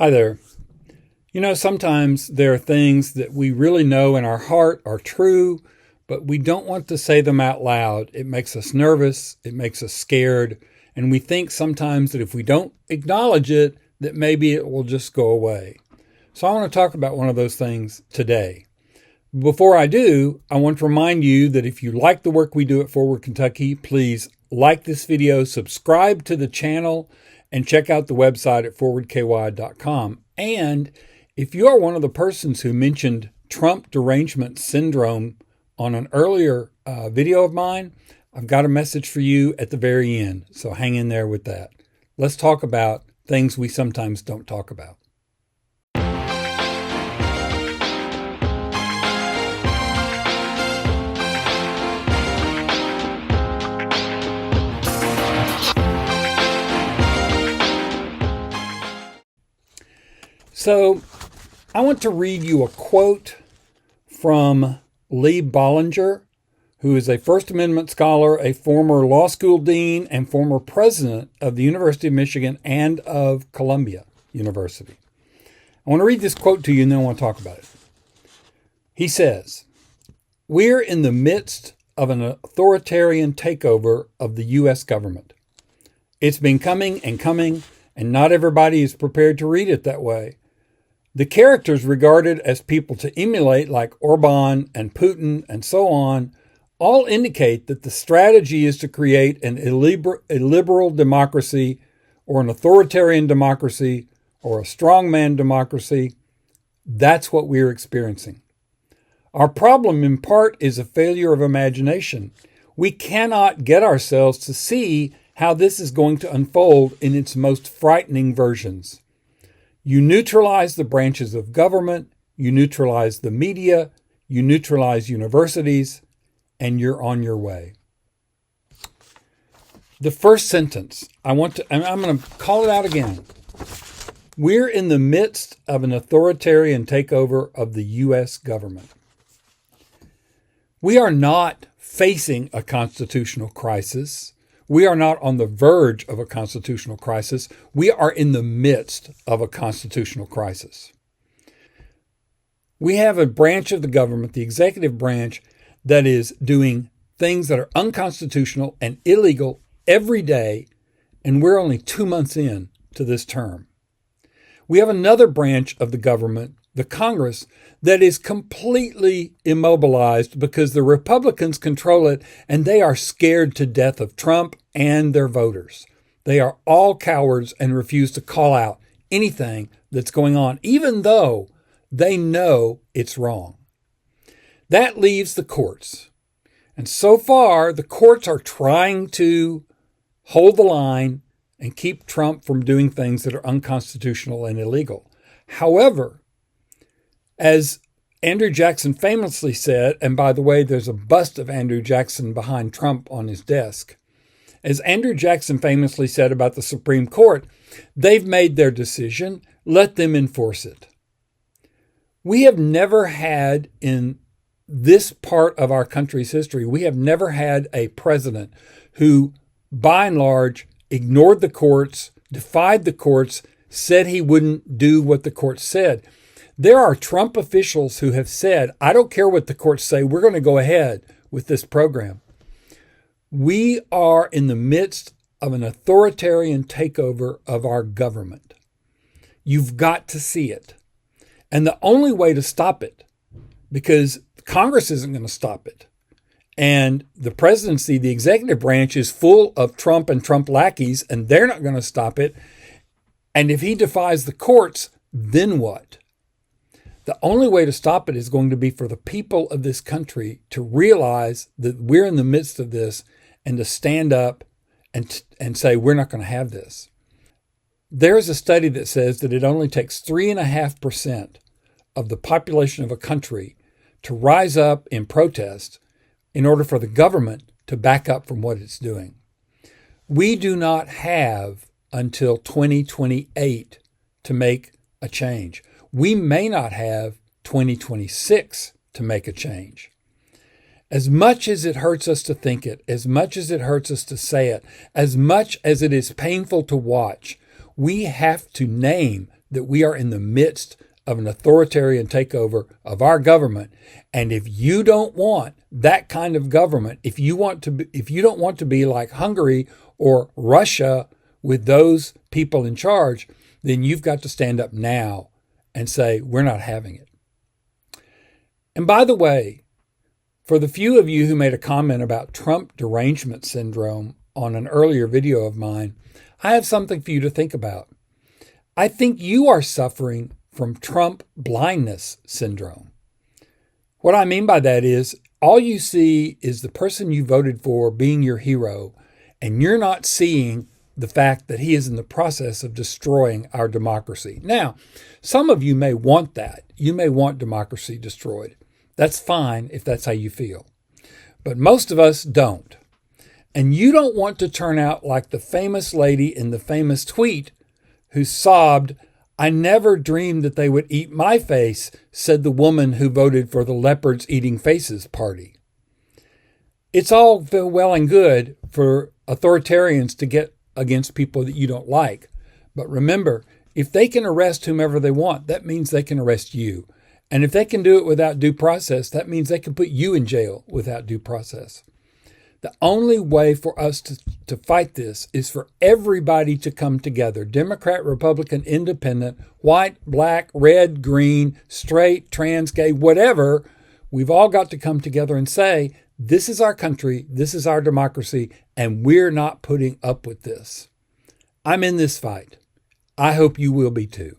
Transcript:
Hi there. Sometimes there are things that we really know in our heart are true, but we don't want to say them out loud. It makes us nervous, it makes us scared, and we think sometimes that if we don't acknowledge it, that maybe it will just go away. So I want to talk about one of those things today. Before I do, I want to remind you that if you like the work we do at Forward Kentucky, please like this video, subscribe to the channel, and check out the website at forwardky.com. And if you are one of the persons who mentioned Trump derangement syndrome on an earlier video of mine, I've got a message for you at the very end. So hang in there with that. Let's talk about things we sometimes don't talk about. So I want to read you a quote from Lee Bollinger, who is a First Amendment scholar, a former law school dean, and former president of the University of Michigan and of Columbia University. I want to read this quote to you and then I want to talk about it. He says, "We're in the midst of an authoritarian takeover of the U.S. government. It's been coming, and not everybody is prepared to read it that way. The characters regarded as people to emulate, like Orban and Putin and so on, all indicate that the strategy is to create an illiberal democracy or an authoritarian democracy or a strongman democracy. That's what we're experiencing. Our problem, in part, is a failure of imagination. We cannot get ourselves to see how this is going to unfold in its most frightening versions. You neutralize the branches of government, you neutralize the media, you neutralize universities, and you're on your way." The first sentence, I'm going to call it out again. We're in the midst of an authoritarian takeover of the U.S. government. We are not facing a constitutional crisis. We are not on the verge of a constitutional crisis. We are in the midst of a constitutional crisis. We have a branch of the government, the executive branch, that is doing things that are unconstitutional and illegal every day, and we're only 2 months in to this term. We have another branch of the government, the Congress, that is completely immobilized because the Republicans control it and they are scared to death of Trump and their voters. They are all cowards and refuse to call out anything that's going on, even though they know it's wrong. That leaves the courts. And so far, the courts are trying to hold the line and keep Trump from doing things that are unconstitutional and illegal. However, as Andrew Jackson famously said, and by the way, there's a bust of Andrew Jackson behind Trump on his desk. As Andrew Jackson famously said about the Supreme Court, they've made their decision, let them enforce it. We have never had in this part of our country's history, we have never had a president who, by and large, ignored the courts, defied the courts, said he wouldn't do what the courts said. There are Trump officials who have said, I don't care what the courts say, we're going to go ahead with this program. We are in the midst of an authoritarian takeover of our government. You've got to see it. And the only way to stop it, because Congress isn't going to stop it, and the presidency, the executive branch, is full of Trump and Trump lackeys, and they're not going to stop it. And if he defies the courts, then what? The only way to stop it is going to be for the people of this country to realize that we're in the midst of this and to stand up and say, we're not going to have this. There's a study that says that it only takes 3.5% of the population of a country to rise up in protest in order for the government to back up from what it's doing. We do not have until 2028 to make a change. We may not have 2026 to make a change. As much as it hurts us to think it, as much as it hurts us to say it, as much as it is painful to watch, we have to name that we are in the midst of an authoritarian takeover of our government. And if you don't want that kind of government, if you don't want to be like Hungary or Russia with those people in charge, then you've got to stand up now and say, we're not having it. And by the way, for the few of you who made a comment about Trump derangement syndrome on an earlier video of mine, I have something for you to think about. I think you are suffering from Trump blindness syndrome. What I mean by that is all you see is the person you voted for being your hero, and you're not seeing the fact that he is in the process of destroying our democracy. Now, some of you may want that. You may want democracy destroyed. That's fine if that's how you feel. But most of us don't. And you don't want to turn out like the famous lady in the famous tweet who sobbed, "I never dreamed that they would eat my face," said the woman who voted for the Leopards Eating Faces party. It's all well and good for authoritarians to get against people that you don't like. But remember, if they can arrest whomever they want, that means they can arrest you. And if they can do it without due process, that means they can put you in jail without due process. The only way for us to fight this is for everybody to come together. Democrat, Republican, Independent, white, black, red, green, straight, trans, gay, whatever. We've all got to come together and say, this is our country, this is our democracy, and we're not putting up with this. I'm in this fight. I hope you will be too.